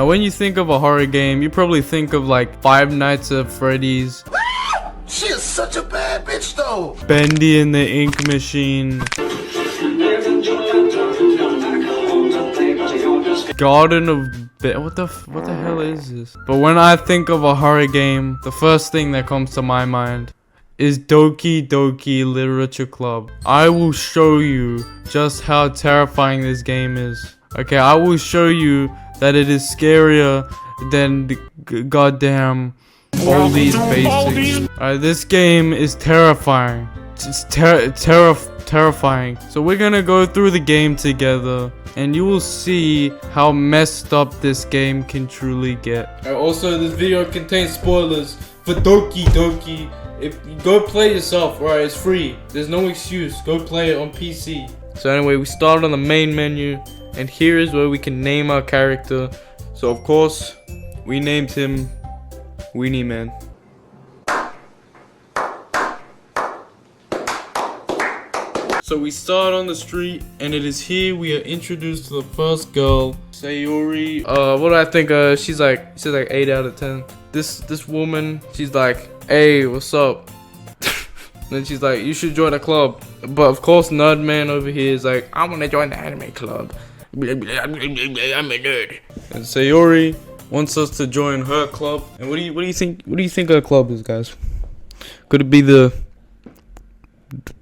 Now when you think of a horror game, you probably think of like Five Nights at Freddy's. She is such a bad bitch though. Bendy and the Ink Machine. Garden of what the hell is this? But when I think of a horror game, the first thing that comes to my mind is Doki Doki Literature Club. I will show you just how terrifying this game is. Okay, I will show you that it is scarier than the goddamn all these basics. Alright, this game is terrifying. It's terrifying. So we're gonna go through the game together, and you will see how messed up this game can truly get. Also, this video contains spoilers for Doki Doki. If you go play yourself, alright, it's free. There's no excuse. Go play it on PC. So anyway, we start on the main menu, and here is where we can name our character. So of course, we named him Weenie Man. So we start on the street, and it is here we are introduced to the first girl, Sayori. What do I think? She's like 8 out of 10. This woman, she's like, hey, what's up? Then she's like, you should join a club. But of course, Nerd Man over here is like, I want to join the anime club. I'm a nerd. And Sayori wants us to join her club. And what do you think? What do you think her club is, guys? Could it be the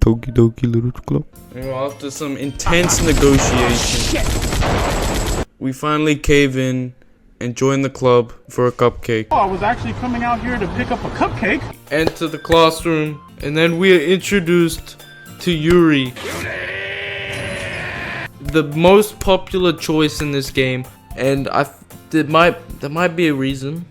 Doki Doki Literature Club? You know, after some intense negotiation, we finally cave in and join the club for a cupcake. Oh, I was actually coming out here to pick up a cupcake. Enter the classroom, and then we are introduced to Yuri, the most popular choice in this game, and there might be a reason.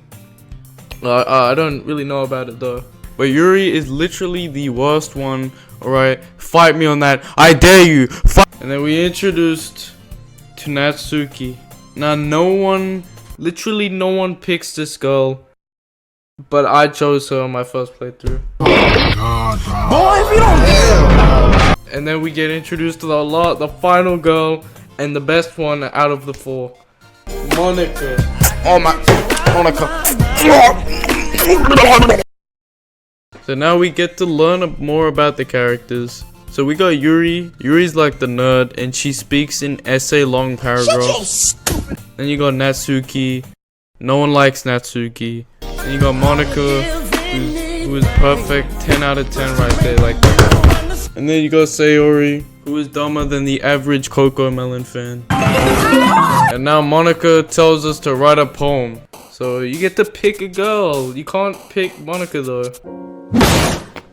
I don't really know about it though. But Yuri is literally the worst one. Alright, fight me on that. I dare you. Fight. And then we introduced to Natsuki. Now literally no one picks this girl, but I chose her on my first playthrough. Boy, if you don't get And then we get introduced to the final girl, and the best one out of the 4, Monika. oh my Monica. So now we get to learn more about the characters. So we got Yuri. Yuri's like the nerd, and she speaks in essay-long paragraphs. Then you got Natsuki. No one likes Natsuki. Then you got Monika, who is perfect, 10 out of 10 right there, like. And then you got Sayori, who is dumber than the average Coco Melon fan. And now Monika tells us to write a poem. So you get to pick a girl. You can't pick Monika though.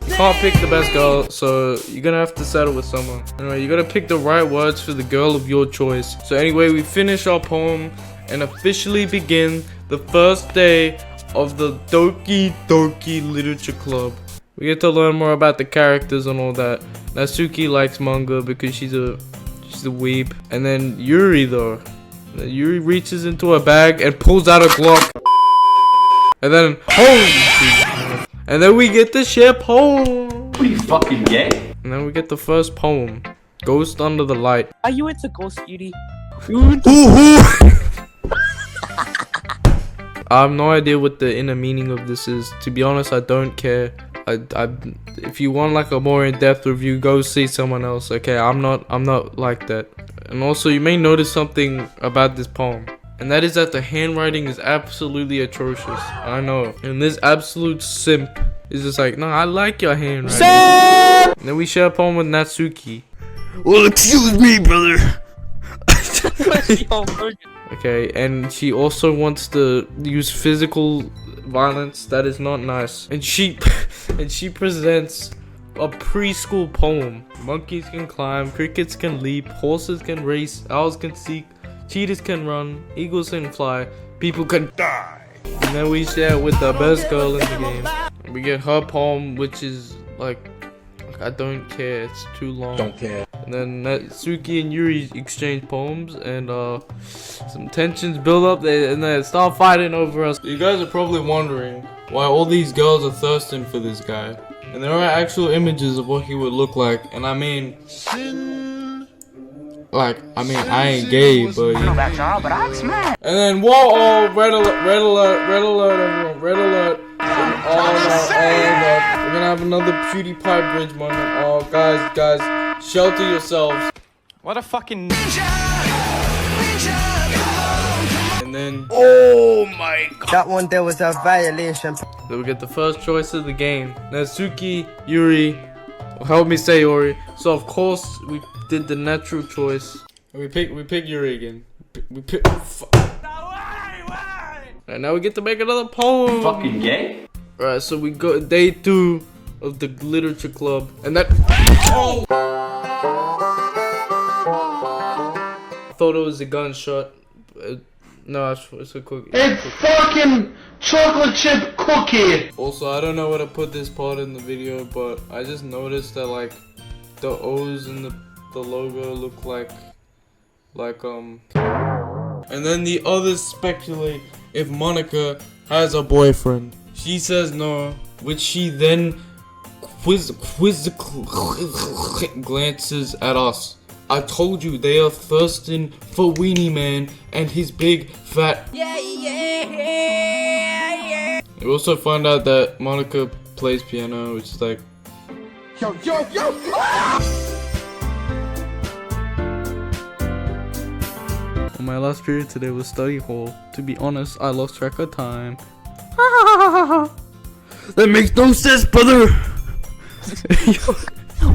You can't pick the best girl, so you're gonna have to settle with someone. Anyway, you gotta pick the right words for the girl of your choice. So anyway, we finish our poem and officially begin the first day of the Doki Doki Literature Club. We get to learn more about the characters and all that. Natsuki likes manga because she's a weeb. And then Yuri though. Yuri reaches into a bag and pulls out a Glock. And then and then we get to share poem. What are you, fucking gay? And then we get the first poem, Ghost Under the Light. Are you into Ghost Beauty? I have no idea what the inner meaning of this is. To be honest, I don't care. If you want like a more in-depth review, go see someone else. Okay, I'm not like that. And also, you may notice something about this poem, and that is that the handwriting is absolutely atrocious. I know. And this absolute simp is just like, no, I like your handwriting. And then we share a poem with Natsuki. Well, excuse me, brother. Okay, and she also wants to use physical violence. That is not nice. And she presents a preschool poem. Monkeys can climb, crickets can leap, horses can race, owls can seek, cheetahs can run, eagles can fly, people can die. And then we share it with the best girl in the game. We get her poem, which is like I don't care, it's too long. Don't care. And then Natsuki and Yuri exchange poems, and some tensions build up, and they start fighting over us. You guys are probably wondering why all these girls are thirsting for this guy. And there are actual images of what he would look like, and I mean, Like, I mean, I ain't gay, but. I know about y'all, but I'm smacked. And then, whoa, red alert, red alert, red alert, everyone, red alert. Oh no, we're gonna have another PewDiePie bridge moment. Oh, guys, shelter yourselves. What a fucking. And then, Oh my god. That one there was a violation. so we get the first choice of the game. Natsuki, Yuri, help me say Yuri. So of course we did the natural choice. And we pick Yuri again. We pick. Alright, now we get to make another poem. Fucking gay? Alright, so we go day 2 of the literature club, and that. Oh! I thought it was a gunshot. No, it's a cookie. It's fucking chocolate chip cookie. Also, I don't know where to put this part in the video, but I just noticed that like the O's in the logo look like and then the others speculate if Monika has a boyfriend. She says no, which she then quizzically glances at us. I told you they are thirsting for Weenie Man and his big fat. Yeah. We also find out that Monika plays piano, which is like. Yo. On my last period today was study hall. To be honest, I lost track of time. That makes no sense, brother.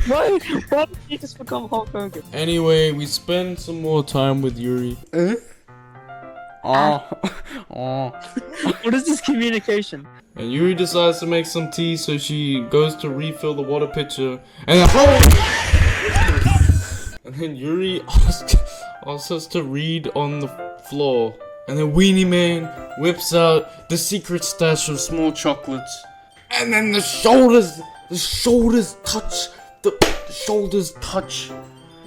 Why did you just become Hulk Hogan? Anyway, we spend some more time with Yuri. What is this communication? And Yuri decides to make some tea, so she goes to refill the water pitcher. And then Yuri asks us to read on the floor. And then Weenie Man whips out the secret stash of small chocolates. And then the shoulders touch. The shoulders touch.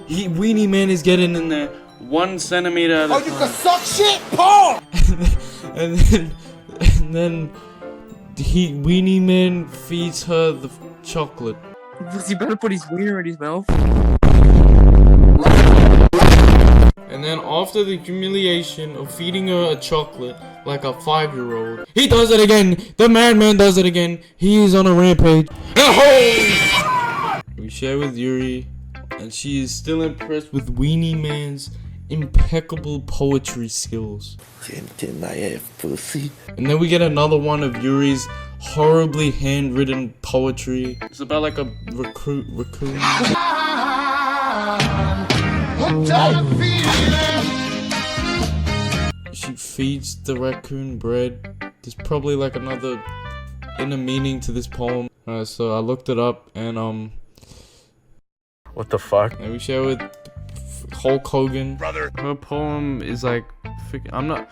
Weenie Man is getting in there 1 centimeter at a time. You can suck shit, Paul. and then Weenie Man feeds her the chocolate. He better put his wiener in his mouth. And then after the humiliation of feeding her a chocolate like a 5-year-old, he does it again. The madman does it again. He is on a rampage. We share with Yuri, and she is still impressed with Weenie Man's impeccable poetry skills. Pussy. And then we get another one of Yuri's horribly handwritten poetry. It's about like a raccoon. She feeds the raccoon bread. There's probably like another inner meaning to this poem. So I looked it up, and What the fuck? and we share with Hulk Hogan. Brother. Her poem is like, I'm not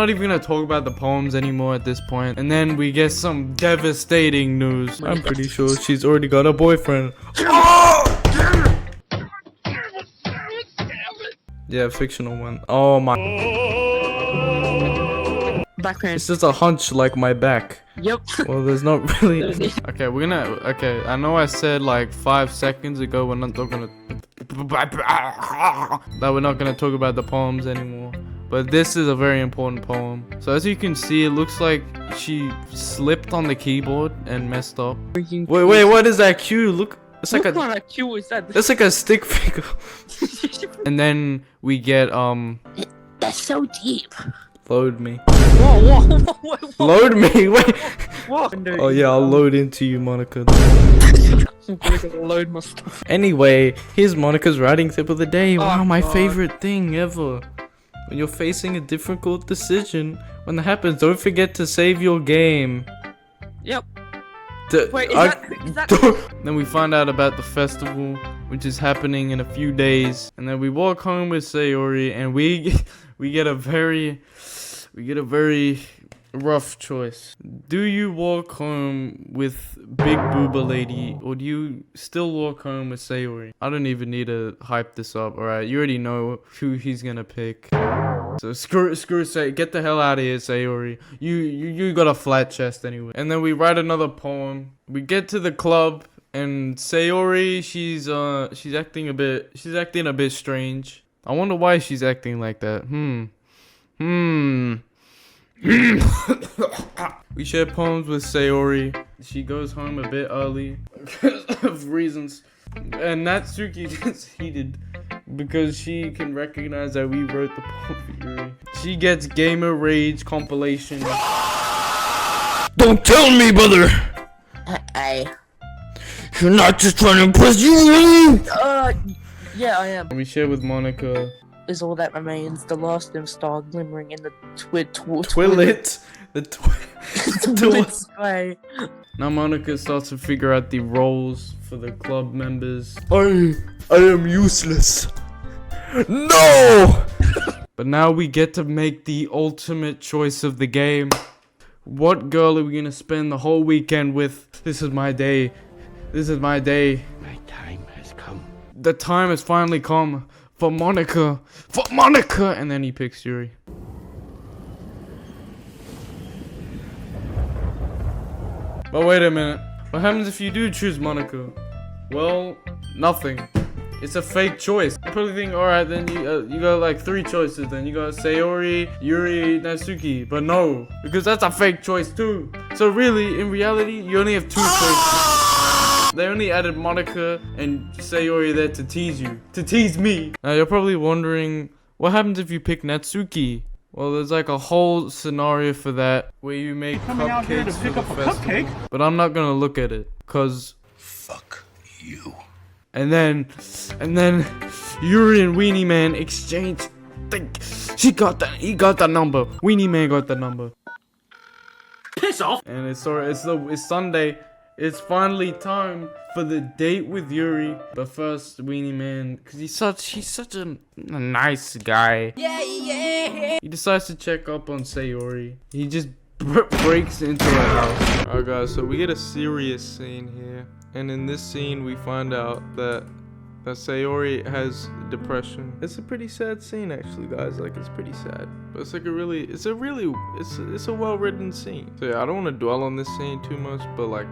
even gonna talk about the poems anymore at this point. And then we get some devastating news. I'm pretty sure she's already got a boyfriend. Yeah, fictional one. Oh my. Background. It's just a hunch like my back. Yep. Well, there's not really. Okay, okay, I know I said like 5 seconds ago we're not gonna that we're not gonna talk about the poems anymore. But this is a very important poem. So as you can see, it looks like she slipped on the keyboard and messed up. Wait, what is that cue? Look, it's like What kind of cue is that? that's like a stick figure. And then we get That's so deep. load me. Whoa. Load me. Wait. Whoa. Oh yeah, I'll load into you, Monika. I'm gonna load my stuff. Anyway, here's Monika's writing tip of the day. Wow, Oh, my God. favorite thing ever. When you're facing a difficult decision, when that happens, don't forget to save your game. Yep. D- Wait, is I- that Then we find out about the festival, which is happening in a few days, and then we walk home with Sayori, and we get a very rough choice. Do you walk home with Big Booba Lady, or do you still walk home with Sayori? I don't even need to hype this up, alright? You already know who he's gonna pick. So screw Say, get the hell out of here, Sayori. You got a flat chest anyway. And then we write another poem. We get to the club, and Sayori, she's acting a bit strange. I wonder why she's acting like that. We share poems with Sayori. She goes home a bit early because of reasons. And Natsuki gets heated because she can recognize that we wrote the poem for Yuri. She gets gamer rage compilation. Don't tell me, brother! You're not just trying to impress you! Yeah, I am. We share with Monika. Is all that remains, the last dim star glimmering in the Twillet. The twillet sky. Now Monika starts to figure out the roles for the club members. I am useless. No! But now we get to make the ultimate choice of the game. What girl are we gonna spend the whole weekend with? This is my day. This is my day. My time has come. The time has finally come for Monika. For Monika! And then he picks Yuri. But wait a minute. What happens if you do choose Monika? Well, nothing. It's a fake choice. You probably think, alright, then you got like 3 choices. Then you got Sayori, Yuri, Natsuki. But no, because that's a fake choice too. So really, in reality, you only have 2 choices. They only added Monika and Sayori there to tease you. To tease me. Now you're probably wondering, what happens if you pick Natsuki? Well, there's like a whole scenario for that where you make cupcakes for the festival. But I'm not gonna look at it, cause Fuck you. And then Yuri and Weenie Man exchange. He got the number. Weenie Man got the number. Piss off! And it's Sunday. It's finally time for the date with Yuri. But first, Weenie Man, cause he's such a nice guy. Yeah. He decides to check up on Sayori. He just breaks into her house. Alright guys, so we get a serious scene here. And in this scene, we find out that Sayori has depression. It's a pretty sad scene, actually, guys. Like, it's pretty sad, but it's like it's a well-written scene. So yeah, I don't want to dwell on this scene too much, but like,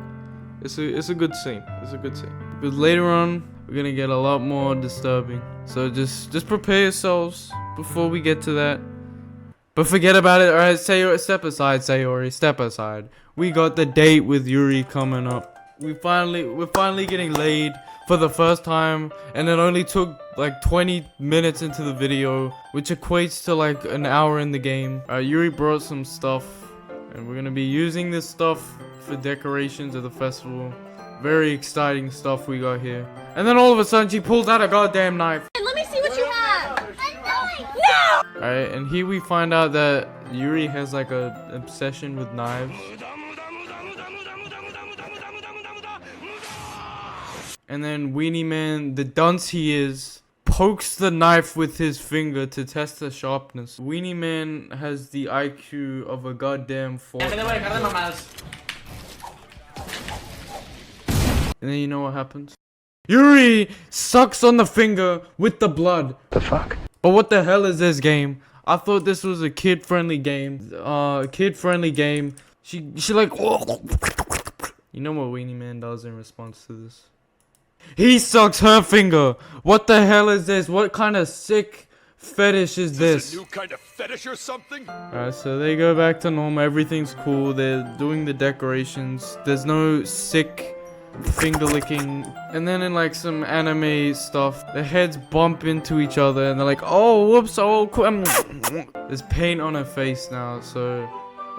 it's a good scene. It's a good scene. But later on, we're gonna get a lot more disturbing. So just prepare yourselves before we get to that. But forget about it. All right, Sayori, step aside, Sayori. Step aside. We got the date with Yuri coming up. We're finally getting laid for the first time, and it only took like 20 minutes into the video, which equates to like an hour in the game. Yuri brought some stuff, and we're gonna be using this stuff for decorations of the festival. Very exciting stuff we got here. And then all of a sudden she pulls out a goddamn knife. Let me see what you have. No! Alright, and here we find out that Yuri has like a obsession with knives. And then Weenie Man, the dunce he is, pokes the knife with his finger to test the sharpness. Weenie Man has the IQ of a goddamn 4. And then you know what happens? Yuri sucks on the finger with the blood. The fuck? But what the hell is this game? I thought this was a kid-friendly game. She like... You know what Weenie Man does in response to this? He sucks her finger. What the hell is this? What kind of sick fetish is this? A new kind of fetish or something? Alright, so they go back to normal. Everything's cool. They're doing the decorations. There's no sick finger licking. And then in like some anime stuff, their heads bump into each other and they're like, oh, whoops, oh, cool. There's paint on her face now, so...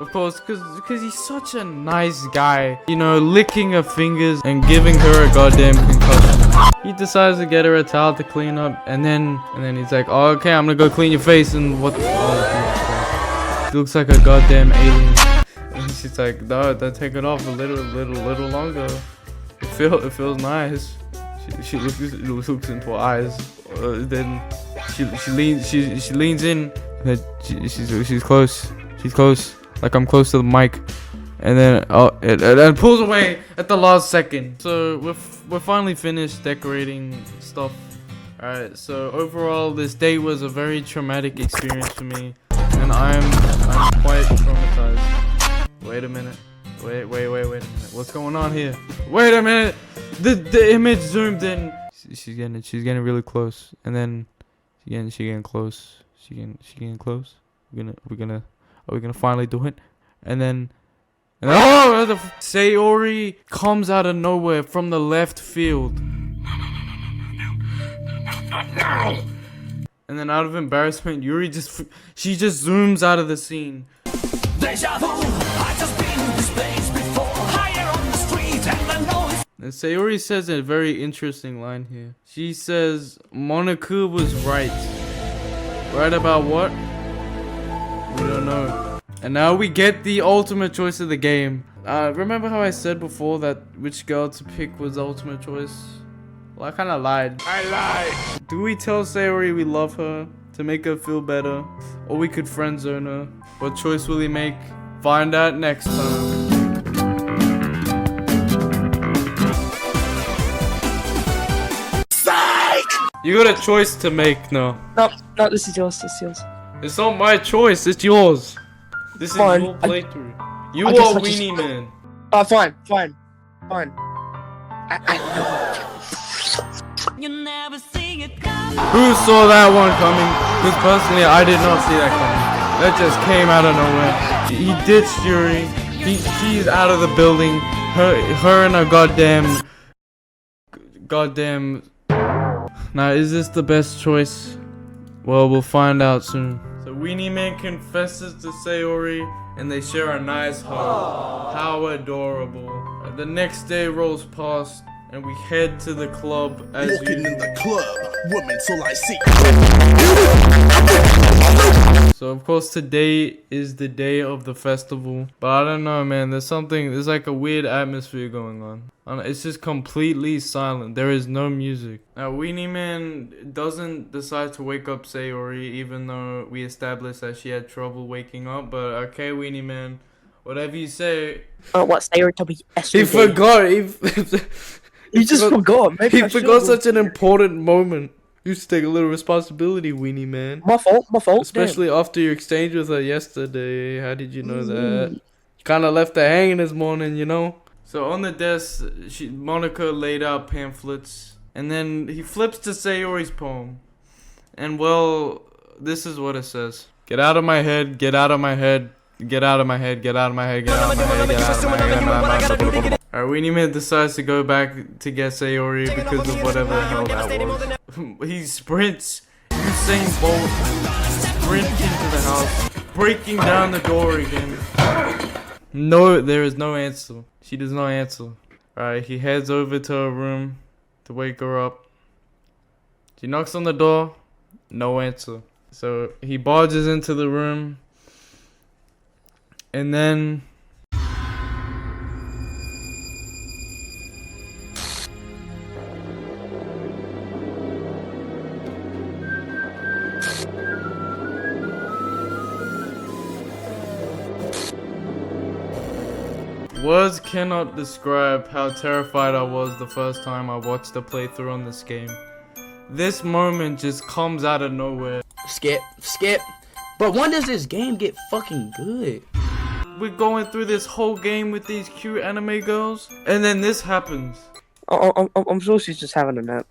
Of course, because he's such a nice guy. You know, licking her fingers and giving her a goddamn concussion. He decides to get her a towel to clean up. And then he's like, oh, okay, I'm gonna go clean your face. And what? Oh, he looks like a goddamn alien. And she's like, no, don't take it off a little longer. It feels nice. She looks into her eyes. Then she leans in. She's close. She's close. Like I'm close to the mic, and then it pulls away at the last second. So we're finally finished decorating stuff. All right. So overall, this date was a very traumatic experience for me, and I'm quite traumatized. Wait a minute. Wait a minute. What's going on here? Wait a minute. The image zoomed in. She's getting really close, and then She getting close. She getting close. Are we gonna finally do it? And then Sayori comes out of nowhere from the left field. And then out of embarrassment, Yuri just zooms out of the scene. And Sayori says a very interesting line here. She says, Monika was right. Right about what? We don't know. And now we get the ultimate choice of the game. Remember how I said before that which girl to pick was the ultimate choice? Well, I kind of lied. I lied. Do we tell Sayori we love her to make her feel better? Or we could friend zone her? What choice will he make? Find out next time. You got a choice to make now. No, this is yours. This is yours. It's not my choice, it's yours. This Fine. is your playthrough. You I guess are I just- Weenie Man. Fine. Who saw that one coming? Because personally, I did not see that coming. That just came out of nowhere. He ditched Yuri. She's out of the building. Her and her goddamn. Now, is this the best choice? Well, we'll find out soon. So Weenie Man confesses to Sayori, and they share a nice hug. How adorable. The next day rolls past, and we head to the club as Walking in the club, women till I see. So of course today is the day of the festival, but I don't know, man. There's like a weird atmosphere going on. It's just completely silent. There is no music. Now Weenie Man doesn't decide to wake up Sayori, even though we established that she had trouble waking up. But okay, Weenie Man, whatever you say. What Sayori told me yesterday. He forgot. He just forgot. Maybe He I forgot should've. such an important moment. You should take a little responsibility, Weenie Man. My fault. Especially after your exchange with her yesterday. How did you know that? Kind of left her hanging this morning, you know? So on the desk, Monika laid out pamphlets. And then he flips to Sayori's poem. And well, this is what it says. Get out of my head, get out of my head. Get out of my head, get out of my head, get out of my head, get out of my head, get out of my head. Alright, Weenie Man decides to go back to get Sayori because of whatever the hell that was. He sprints. Usain Bolt sprints into the house, breaking down the door again. No, there is no answer. She does not answer. Alright, he heads over to her room to wake her up. She knocks on the door. No answer. So he barges into the room. And then words cannot describe how terrified I was the first time I watched a playthrough on this game. This moment just comes out of nowhere. Skip. But when does this game get fucking good? We're going through this whole game with these cute anime girls, and then this happens. I'm sure she's just having a nap.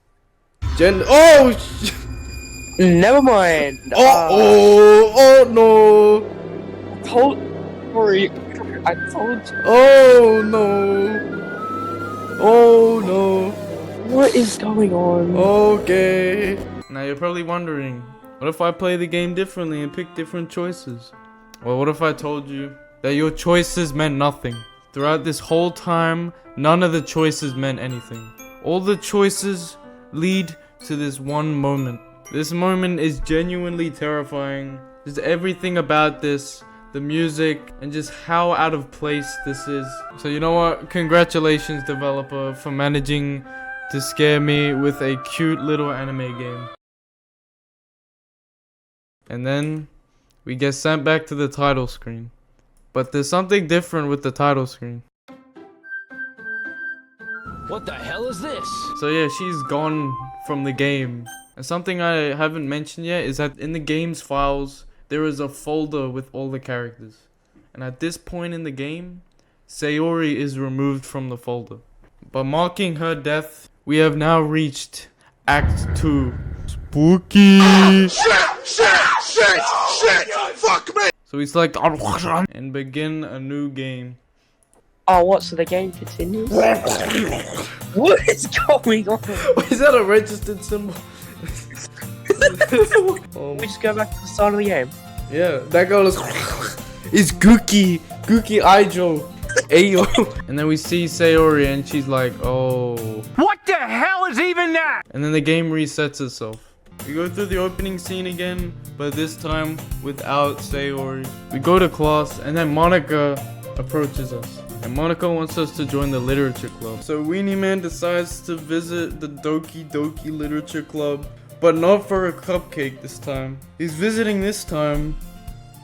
Never mind. Oh no. I told you. Oh no. What is going on? Okay. Now you're probably wondering, what if I play the game differently and pick different choices? Well, what if I told you that your choices meant nothing? Throughout this whole time, none of the choices meant anything. All the choices lead to this one moment. This moment is genuinely terrifying. Just everything about this, the music, and just how out of place this is. So you know what? Congratulations, developer, for managing to scare me with a cute little anime game. And then we get sent back to the title screen. But there's something different with the title screen. What the hell is this? So yeah, she's gone from the game. And something I haven't mentioned yet is that in the game's files, there is a folder with all the characters. And at this point in the game, Sayori is removed from the folder. By marking her death, we have now reached Act 2. Pookie. Shit! Fuck me! So he's like, and begin a new game. Oh, what? So the game continues? What is going on? Is that a registered symbol? We just go back to the start of the game. Yeah, that girl is. It's Gookie Ijo. Ayo. And then we see Sayori and she's like, oh. What the hell is even that? And then the game resets itself. We go through the opening scene again, but this time without Sayori. We go to class and then Monika approaches us. And Monika wants us to join the literature club. So Weenie Man decides to visit the Doki Doki Literature Club, but not for a cupcake this time. He's visiting this time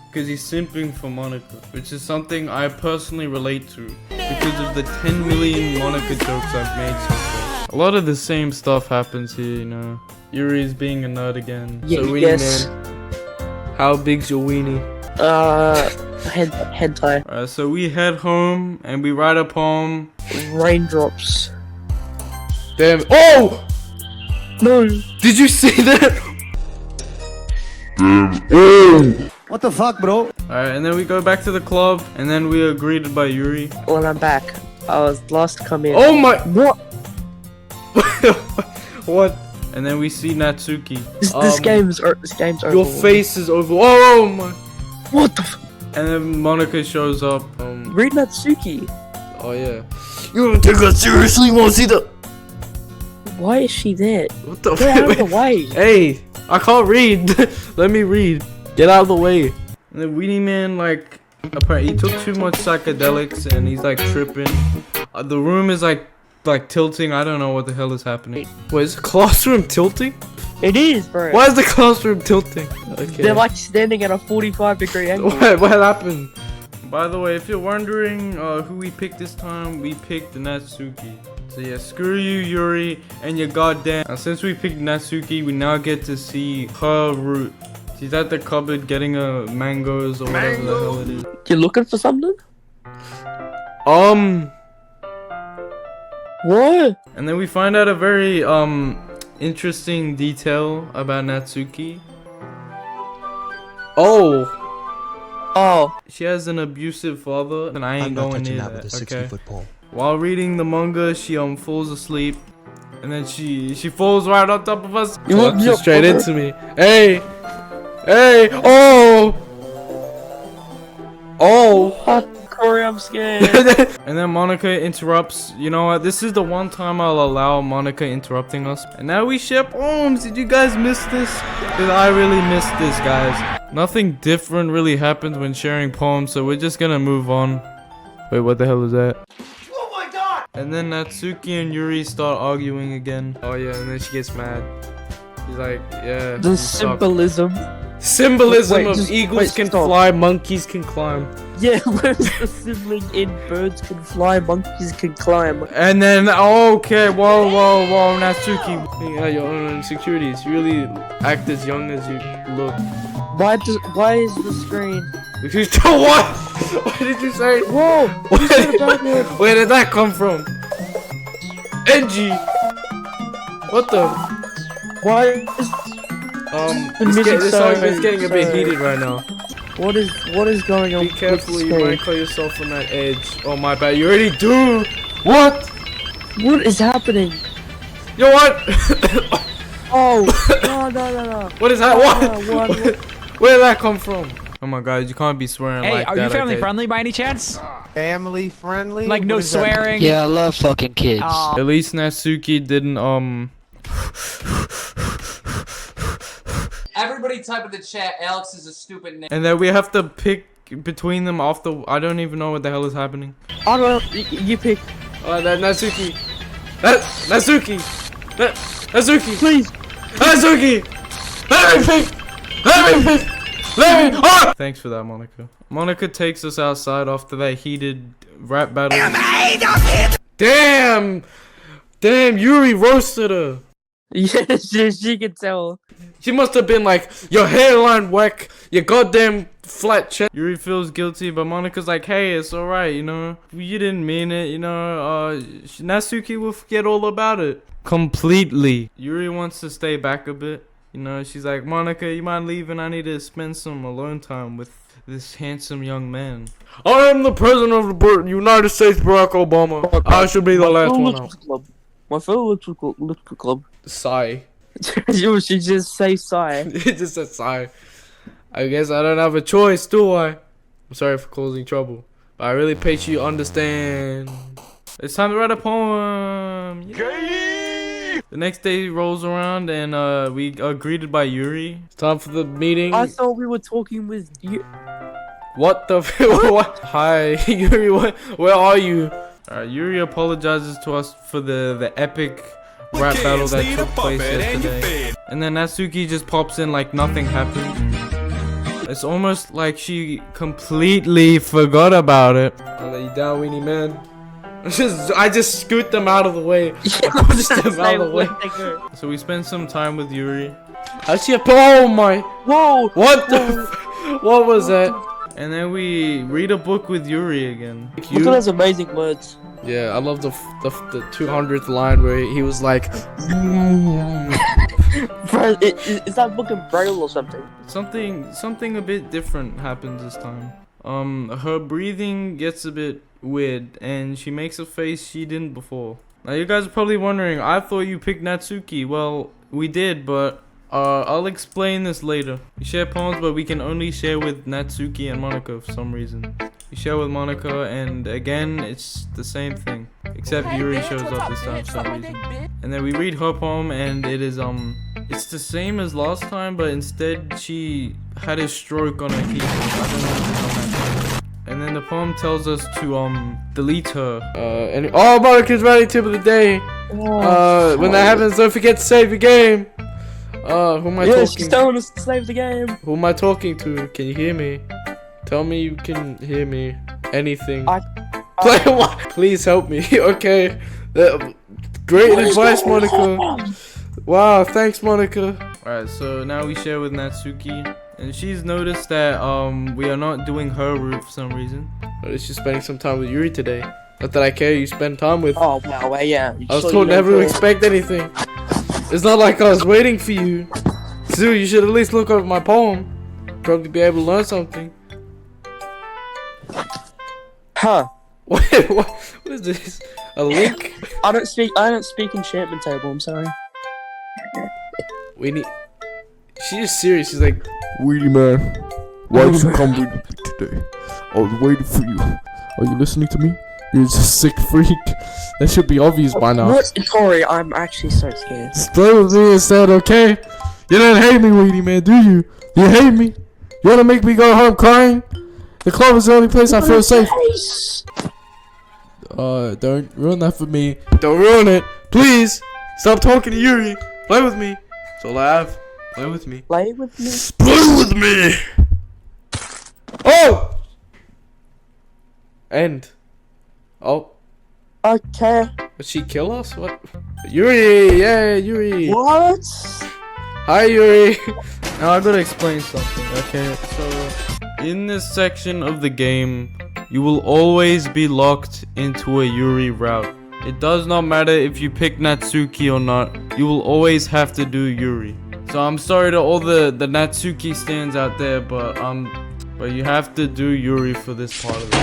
because he's simping for Monika, which is something I personally relate to because of the 10 million Monika jokes I've made so far. A lot of the same stuff happens here, you know. Yuri's being a nerd again. Yeah, so Weenie yes. Man, how big's your weenie? Hentai. Alright, so we head home and we write a poem. Raindrops. Damn. Oh! No. Did you see that? What the fuck, bro? Alright, and then we go back to the club and then we are greeted by Yuri. Well, I'm back. I was last to come in. Oh my! What? What? And then we see Natsuki. This game's over. Your face is over. Oh my! What the f- And then Monika shows up. Read Natsuki. Oh yeah. You don't take us seriously, Mosita. Why is she there? What the? Get out of the way. Hey, I can't read. Let me read. Get out of the way. And the Weenie Man, like, apparently he took too much psychedelics and he's like tripping. The room is like tilting. I don't know what the hell is happening. Wait, is the classroom tilting? It is, bro. Why is the classroom tilting? Okay. They're like standing at a 45-degree angle. What happened? By the way, if you're wondering who we picked this time, we picked Natsuki. So yeah, screw you, Yuri, and your goddamn. Since we picked Natsuki, we now get to see her route. She's at the cupboard getting mangoes or whatever the hell it is. You looking for something? What? And then we find out a very interesting detail about Natsuki. Oh. She has an abusive father, and I ain't going near that. Okay. While reading the manga, she falls asleep, and then she falls right on top of us. Walks straight into me. Hey, oh. Kroey, I'm scared. And then Monika interrupts. You know what? This is the one time I'll allow Monika interrupting us. And now we share poems. Did you guys miss this? Because I really missed this, guys. Nothing different really happens when sharing poems, so we're just gonna move on. Wait, what the hell is that? Oh my god! And then Natsuki and Yuri start arguing again. Oh yeah, and then she gets mad. She's like, yeah. The you suck. symbolism of just- eagles can stop. fly, monkeys can climb. Yeah, where's the sibling in birds can fly, monkeys can climb? And then, okay, whoa, Natsuki. You got your own insecurities. You really act as young as you look. Why is the screen? If you don't what? What did you say? Whoa! Where did that come from? Edgy. What the? Why is This song is getting a bit heated right now. what is going on? Be careful, with the you screen? might call yourself on that edge. Oh my bad, you already do. What? What is happening? Yo, what? Oh no! What is that? What? Where did that come from? Oh my god, you can't be swearing Hey, like that. are you family okay? friendly by any chance? Family friendly? Like no What does that mean? swearing? Yeah, I love fucking kids. At least Natsuki didn't Everybody type in the chat, Alex is a stupid name. And then we have to pick between them off the. I don't even know what the hell is happening. I don't know. You pick. That Natsuki. Natsuki. Natsuki. Please. Natsuki. Let me pick. Let me pick. Let me. Oh! Thanks for that, Monika. Monika takes us outside after that heated rap battle. Damn. Yuri roasted her. Yeah, she can tell. She must have been like, your hairline whack, your goddamn flat chest. Yuri feels guilty, but Monika's like, hey, it's alright, you know. You didn't mean it, you know. Natsuki will forget all about it. Completely. Yuri wants to stay back a bit. You know, she's like, Monica, you mind leaving? I need to spend some alone time with this handsome young man. I am the president of the United States, Barack Obama. I should be the last one out. My fellow literature club. Sigh. You should just say sigh. It just said sigh. I guess I don't have a choice, do I? I'm sorry for causing trouble, but I really pray you understand. It's time to write a poem. Yay! The next day rolls around and we are greeted by Yuri. It's time for the meeting. I thought we were talking with you. What the what? Hi, Yuri. Where are you? Yuri apologizes to us for the epic rap battle that took place yesterday. And then Natsuki just pops in like nothing happened. It's almost like she completely forgot about it. I'll let you down, weenie man. I just scoot them out of the way. I pushed them out of the way. So we spent some time with Yuri. I see a oh my. Whoa! What the? What was that? And then we read a book with Yuri again. Look at those amazing words. Yeah, I love the 200th line where he was like, Bro, is that book in Braille or something? something a bit different happens this time. Her breathing gets a bit weird, and she makes a face she didn't before. Now you guys are probably wondering, I thought you picked Natsuki. Well, we did, but I'll explain this later. We share poems, but we can only share with Natsuki and Monika for some reason. We share with Monika, and again, it's the same thing. Except Yuri shows up this time for some reason. And then we read her poem, and it is, it's the same as last time, but instead she had a stroke on her keyboard. I don't know if it's on that time. And then the poem tells us to, delete her. And oh, Monika's writing tip of the day. When that happens, don't forget to save the game. Who am I talking to? She's telling us to save the game. Who am I talking to? Can you hear me? Tell me you can hear me. Anything. Play what? Please help me. Okay. Great advice, Monika. Wow, thanks, Monika. Alright, so now we share with Natsuki. And she's noticed that we are not doing her route for some reason. But she's spending some time with Yuri today. Not that I care you spend time with. Oh, wow, yeah. I was told never to expect anything. It's not like I was waiting for you. Dude, you should at least look over my poem. Probably be able to learn something. Huh. Wait, what is this? A link? I don't speak enchantment table, I'm sorry. We need. She's serious. She's like, Weedy man, why'd you come with me today? I was waiting for you. Are you listening to me? You're just a sick freak. That should be obvious by now. What? Corey, I'm actually so scared. Stay with me instead, okay? You don't hate me, Weedy man, do you? You hate me? You wanna make me go home crying? The club is the only place I feel safe. Don't ruin that for me. Don't ruin it. Please. Stop talking to Yuri. Play with me. That's all I have. Play with me. Play with me? Play with me! Oh! End. Oh. Okay. Did she kill us? What? Yuri! Yeah, Yuri! What? Hi, Yuri! Now I gotta explain something, okay? So, in this section of the game, you will always be locked into a Yuri route. It does not matter if you pick Natsuki or not, you will always have to do Yuri. So I'm sorry to all the Natsuki stands out there, but you have to do Yuri for this part of it.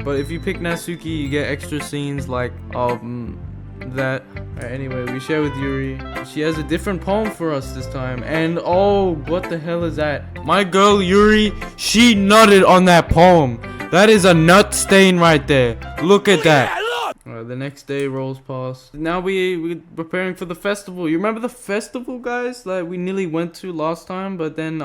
But if you pick Natsuki, you get extra scenes like that. Alright, anyway, we share with Yuri. She has a different poem for us this time. And oh, what the hell is that? My girl Yuri, she nutted on that poem. That is a nut stain right there. Look at that. Alright, the next day rolls past. Now we're preparing for the festival. You remember the festival, guys, that we nearly went to last time? But then,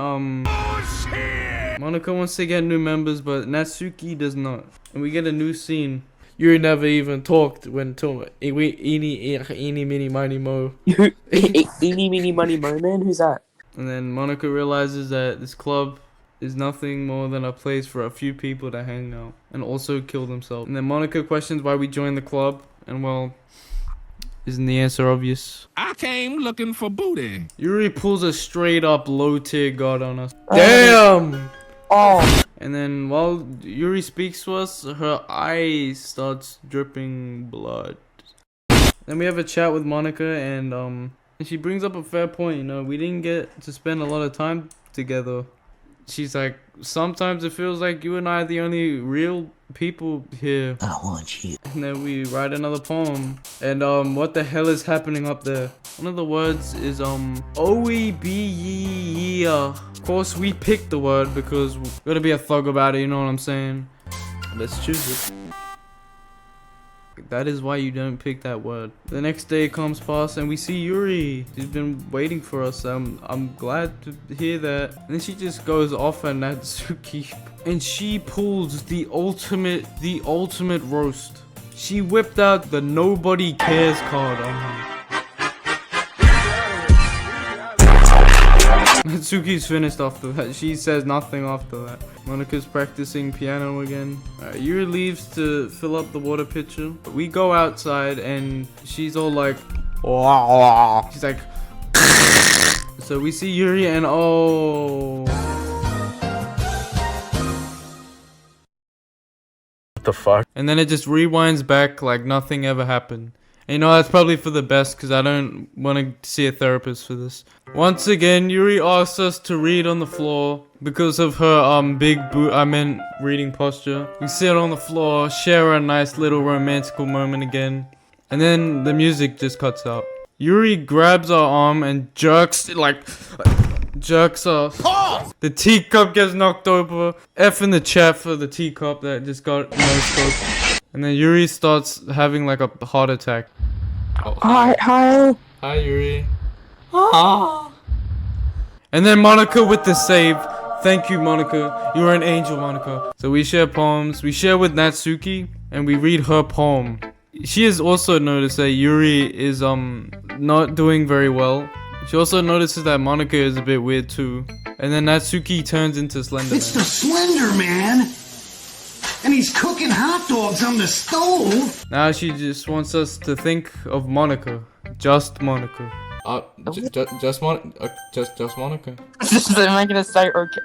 Monika wants to get new members, but Natsuki does not. And we get a new scene. Yuri never even talked when talking. Eeny, meeny, miny, mo. Eeny, meeny, money, mo, man? Who's that? And then Monika realizes that this club is nothing more than a place for a few people to hang out and also kill themselves. And then Monika questions why we joined the club, and well, isn't the answer obvious? I came looking for booty. Yuri pulls a straight up low tier god on us. Damn! Oh. And then while Yuri speaks to us, her eye starts dripping blood. Then we have a chat with Monika, and she brings up a fair point. You know, we didn't get to spend a lot of time together. She's like, sometimes it feels like you and I are the only real people here. I want you. And then we write another poem. And what the hell is happening up there? One of the words is O-E-B-E-E-A. Of course we picked the word because we're gonna be a thug about it, you know what I'm saying? Let's choose it. That is why you don't pick that word. The next day comes past and we see Yuri. She's been waiting for us. I'm glad to hear that. And then she just goes off on Natsuki. And she pulls the ultimate roast. She whipped out the nobody cares card on her. Natsuki's finished after that. She says nothing after that. Monika's practicing piano again. Yuri leaves to fill up the water pitcher. We go outside and she's all like, she's like, so we see Yuri and what the fuck? And then it just rewinds back like nothing ever happened. And you know, that's probably for the best because I don't want to see a therapist for this. Once again, Yuri asks us to read on the floor because of her reading posture. We sit on the floor, share a nice little romantical moment again. And then the music just cuts out. Yuri grabs our arm and jerks us. The teacup gets knocked over. F in the chat for the teacup that just got no scope. And then Yuri starts having like a heart attack. Oh, hi. Hi, Yuri. And then Monika with the save. Thank you, Monika. You are an angel, Monika. So we share poems. We share with Natsuki, and we read her poem. She has also noticed that Yuri is not doing very well. She also notices that Monika is a bit weird too. And then Natsuki turns into Slender Man. It's the Slender Man! And he's cooking hot dogs on the stove! Now she just wants us to think of Monika. Just Monika. Just Monika. Just am I gonna say okay?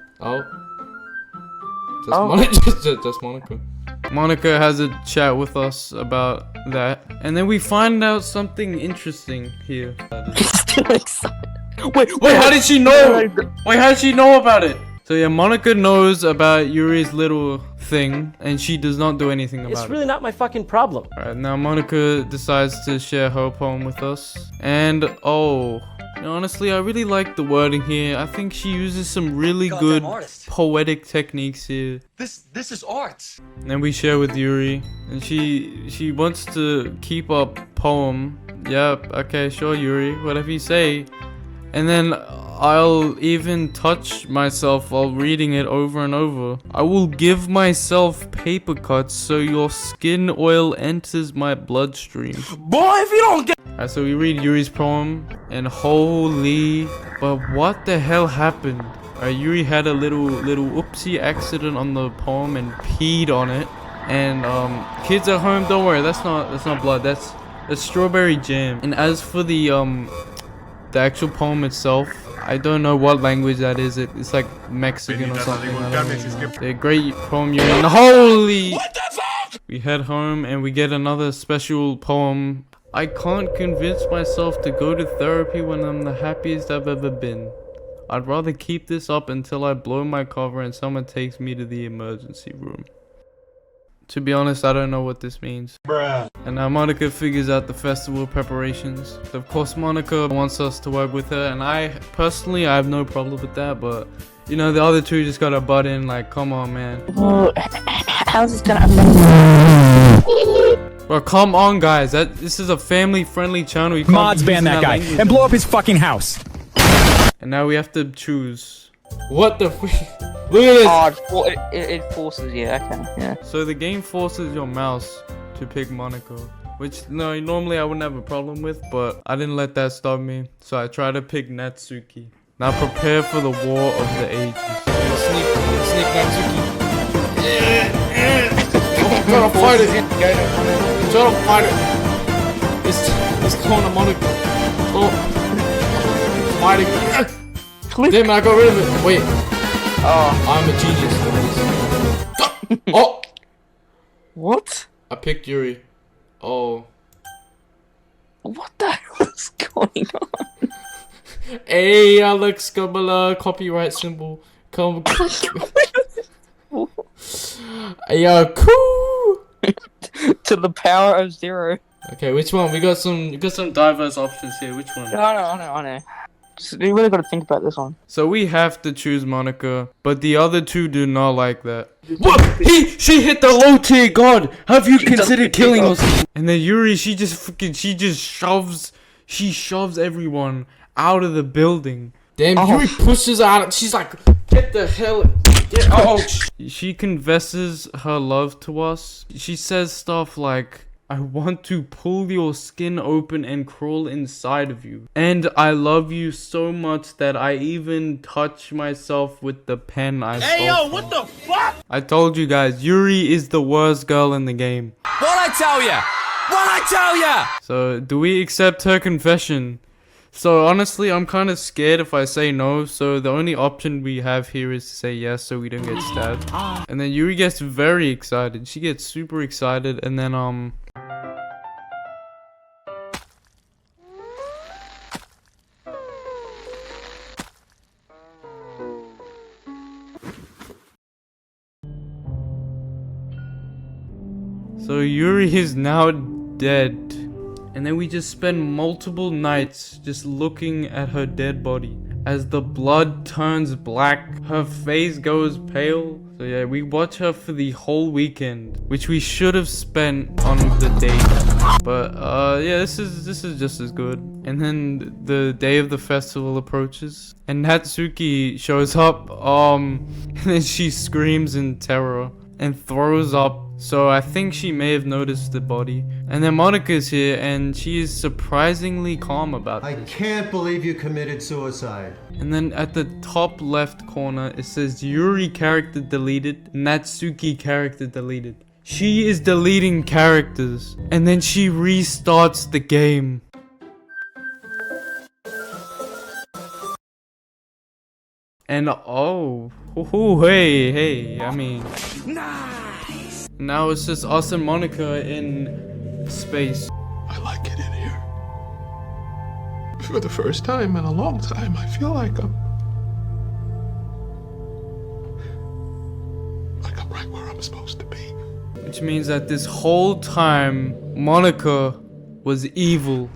Just Monika. Monika has a chat with us about that. And then we find out something interesting here. He's too excited. Wait, how did she know? Wait, how did she know about it? So yeah, Monika knows about Yuri's little thing, and she does not do anything about it. It's really not my fucking problem. Alright, now Monika decides to share her poem with us. And honestly, I really like the wording here. I think she uses some really good poetic techniques here. This is art. And then we share with Yuri, and she wants to keep up poem. Yep, okay, sure, Yuri, whatever you say. And then I'll even touch myself while reading it over and over. I will give myself paper cuts so your skin oil enters my bloodstream. Boy, if you don't get... Alright, so we read Yuri's poem, and holy... But what the hell happened? Yuri had a little oopsie accident on the poem and peed on it. And kids at home, don't worry, that's not blood, that's strawberry jam. And as for the actual poem itself, I don't know what language that is. It's like Mexican or something. The great poem, Yuri. And holy! What the fuck? We head home and we get another special poem. I can't convince myself to go to therapy when I'm the happiest I've ever been. I'd rather keep this up until I blow my cover and someone takes me to the emergency room. To be honest, I don't know what this means. Bruh. And now Monika figures out the festival preparations. So of course Monika wants us to work with her, and I have no problem with that, but you know, the other two just gotta butt in, like, come on, man. Well, how's this gonna affect you? Well, come on, guys. This is a family-friendly channel. You can't Mods ban that guy and blow up his fucking house. And now we have to choose. What the freak? Look at this! Oh, it forces you, okay, yeah. So the game forces your mouse to pick Monika, which normally I wouldn't have a problem with, but I didn't let that stop me. So I tried to pick Natsuki. Now prepare for the war of the ages. Sneak Natsuki. Try to fight it. Try to fight it. It's clone of Monika. Oh, fighting. Damn, I got rid of it. Wait. I'm a genius. Oh! What? I picked Yuri. Oh. What the hell is going on? Hey, Alex, Kabbalah, copyright symbol. Come. Yo, cool. To the power of 0. Okay, which one? We got some diverse options here. Which one? I know. You really got to think about this one. So we have to choose Monica, but the other two do not like that. What? She hit the low tier god. Have you considered killing us? And then Yuri, she shoves everyone out of the building. Damn, Yuri pushes her out. She's like, get the hell. She confesses her love to us. She says stuff like, I want to pull your skin open and crawl inside of you. And I love you so much that I even touch myself with the pen I stole. Hey yo, what the fuck? I told you guys, Yuri is the worst girl in the game. What'd I tell ya? What'd I tell ya? So, do we accept her confession? So, honestly, I'm kind of scared if I say no. So, the only option we have here is to say yes so we don't get stabbed. And then Yuri gets very excited. She gets super excited and then, so Yuri is now dead. And then we just spend multiple nights just looking at her dead body. As the blood turns black, her face goes pale. So yeah, we watch her for the whole weekend, which we should have spent on the date. But yeah, this is just as good. And then the day of the festival approaches, and Natsuki shows up. And then she screams in terror and throws up. So I think she may have noticed the body. And then Monika's here and she is surprisingly calm about this. I can't believe you committed suicide. And then at the top left corner it says Yuri character deleted, Natsuki character deleted. She is deleting characters and then she restarts the game. And hey, I mean, nice. Now it's just us and Monika in space. I like it in here. For the first time in a long time, I feel like I'm right where I'm supposed to be. Which means that this whole time, Monika was evil.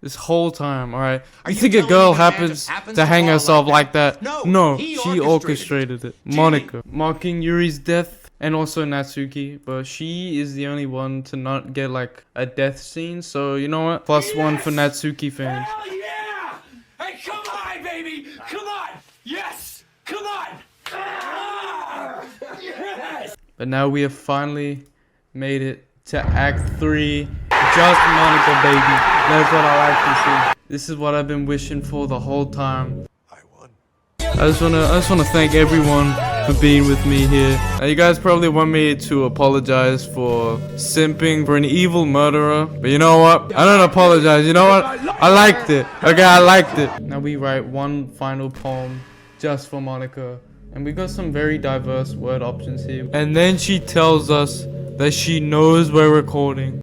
This whole time, alright? You think a girl happens to hang herself like that? No, she orchestrated it. Monika. Mocking Yuri's death and also Natsuki. But she is the only one to not get like a death scene. So, you know what? +1 for Natsuki fans. Hell yeah! Hey, come on, baby! Come on! Yes! Come on! Ah! Yes! But now we have finally made it to Act 3. Just Monika, baby. That's what I like to see. This is what I've been wishing for the whole time. I won. I just wanna thank everyone for being with me here. Now, you guys probably want me to apologize for simping for an evil murderer, but you know what? I don't apologize. You know what? I liked it. Okay, I liked it. Now we write one final poem just for Monika, and we got some very diverse word options here. And then she tells us that she knows we're recording.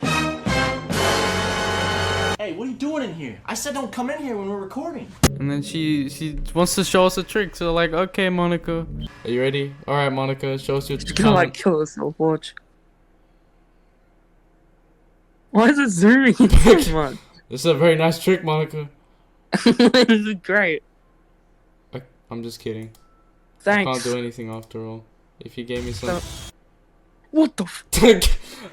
Hey, what are you doing in here? I said don't come in here when we're recording. And then she wants to show us a trick. So like, okay, Monika, are you ready? All right, Monika, show us your. She's gonna like kill herself. Watch. Why is it zooming so much? This is a very nice trick, Monika. This is great. I'm just kidding. Thanks. I can't do anything after all. If you gave me some. What the f-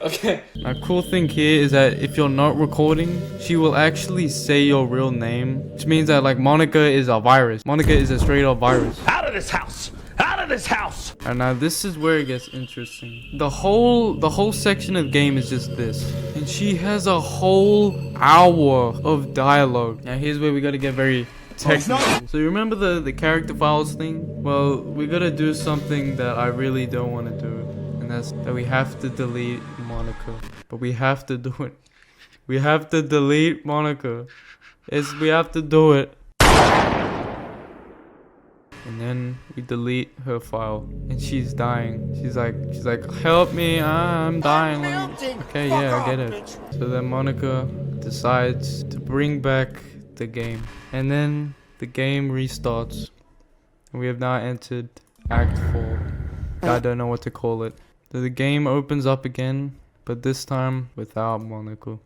Okay. A cool thing here is that if you're not recording, she will actually say your real name. Which means that like Monika is a virus. Monika is a straight up virus. Out of this house! Out of this house! And now this is where it gets interesting. The whole section of game is just this. And she has a whole hour of dialogue. Now here's where we gotta get very technical. So you remember the character files thing? Well, we gotta do something that I really don't want to do. And that's that we have to delete Monika. But we have to do it. We have to delete Monika. We have to do it. And then we delete her file, and she's dying. She's like, help me, I'm dying. Like, okay, yeah, I get it. So then Monica decides to bring back the game, and then the game restarts. And we have now entered Act 4. I don't know what to call it. So the game opens up again, but this time without Monica.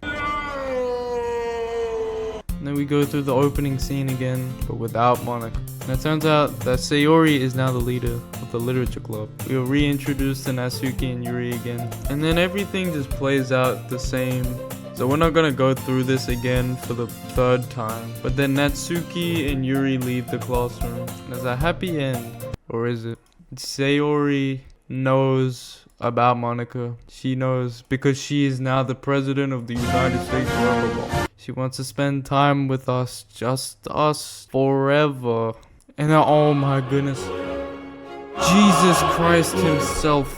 And then we go through the opening scene again, but without Monica. And it turns out that Sayori is now the leader of the literature club. We will reintroduce to Natsuki and Yuri again. And then everything just plays out the same. So we're not gonna go through this again for the third time. But then Natsuki and Yuri leave the classroom. And there's a happy end. Or is it? Sayori knows about Monica. She knows because she is now the president of the United States of She wants to spend time with us, just us, forever. And oh my goodness, Jesus Christ himself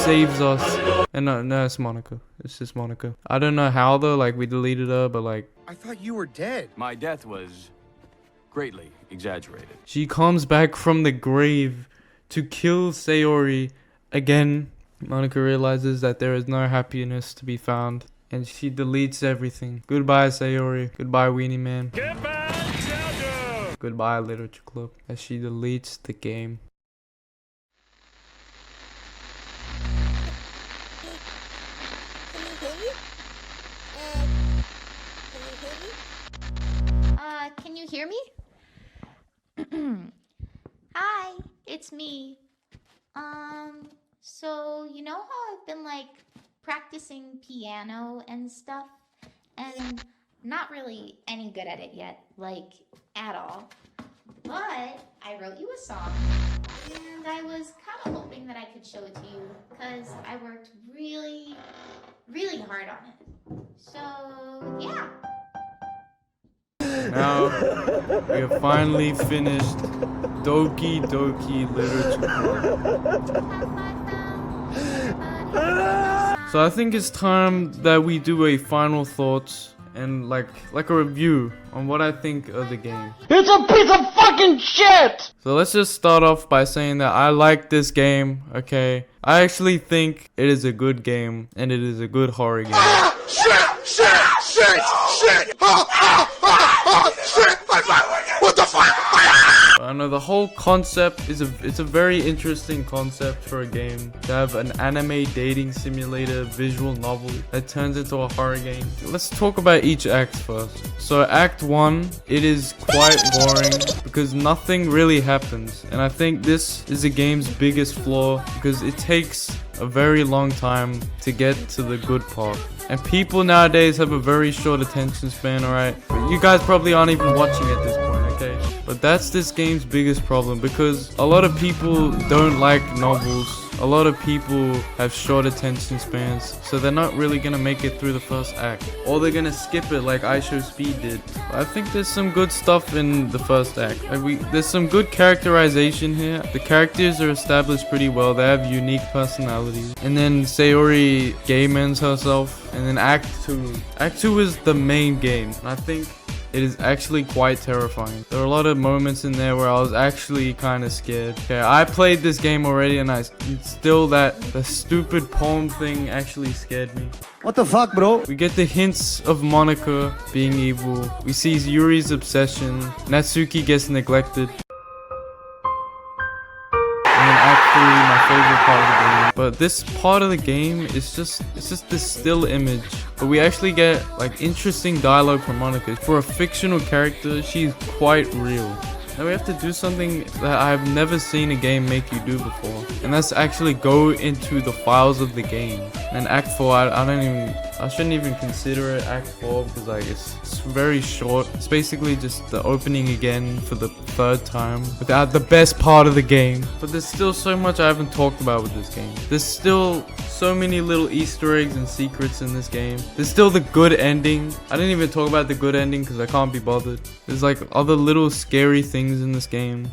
saves us. And no, it's Monica. It's just Monica. I don't know how though, like we deleted her, but like... I thought you were dead. My death was greatly exaggerated. She comes back from the grave to kill Sayori again. Monica realizes that there is no happiness to be found, and she deletes everything. Goodbye, Sayori. Goodbye, Weenie Man. Goodbye, Jojo. Goodbye, Literature Club. As she deletes the game. Can you hear me? Hi, it's me. So you know how I've been like practicing piano and stuff, and not really any good at it yet, like at all. But I wrote you a song, and I was kind of hoping that I could show it to you because I worked really, really hard on it. So yeah. Now, we have finally finished Doki Doki Literature Club. So I think it's time that we do a final thoughts and like a review on what I think of the game. It's a piece of fucking shit! So let's just start off by saying that I like this game, okay? I actually think it is a good game, and it is a good horror game. Shit! What the fuck? I know the whole concept is it's a very interesting concept for a game to have an anime dating simulator visual novel that turns into a horror game. Let's talk about each act first. So Act 1, it is quite boring because nothing really happens, and I think this is the game's biggest flaw because it takes a very long time to get to the good part. And people nowadays have a very short attention span, alright? You guys probably aren't even watching at this point, okay? But that's this game's biggest problem because a lot of people don't like novels. A lot of people have short attention spans, so they're not really gonna make it through the first act. Or they're gonna skip it like I Show Speed did. I think there's some good stuff in the first act. There's some good characterization here. The characters are established pretty well. They have unique personalities. And then Sayori game-ends herself. And then Act 2. Act 2 is the main game. And I think it is actually quite terrifying. There are a lot of moments in there where I was actually kind of scared. Okay, I played this game already and the stupid poem thing actually scared me. What the fuck, bro? We get the hints of Monica being evil. We see Yuri's obsession. Natsuki gets neglected. And then Act 3, my favorite part of the game. But this part of the game is just this still image. But we actually get like interesting dialogue from Monica. For a fictional character, she's quite real. Now we have to do something that I've never seen a game make you do before, and that's actually go into the files of the game. And Act 4, I shouldn't even consider it Act 4 because like it's very short. It's basically just the opening again for the third time without the best part of the game. But there's still so much I haven't talked about with this game. There's still so many little Easter eggs and secrets in this game. There's still the good ending. I didn't even talk about the good ending because I can't be bothered. There's like other little scary things in this game.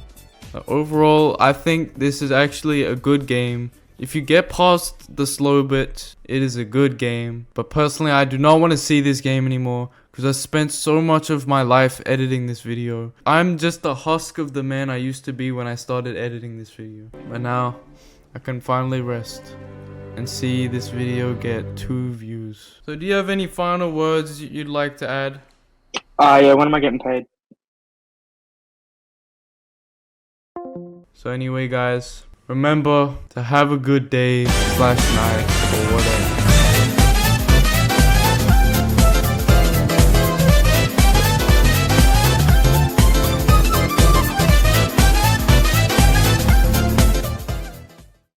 Overall, I think this is actually a good game. If you get past the slow bit, it is a good game. But personally, I do not want to see this game anymore because I spent so much of my life editing this video. I'm just the husk of the man I used to be when I started editing this video. But now, I can finally rest and see this video get 2 views. So do you have any final words you'd like to add? Yeah, when am I getting paid? So anyway guys, remember to have a good day / night or whatever.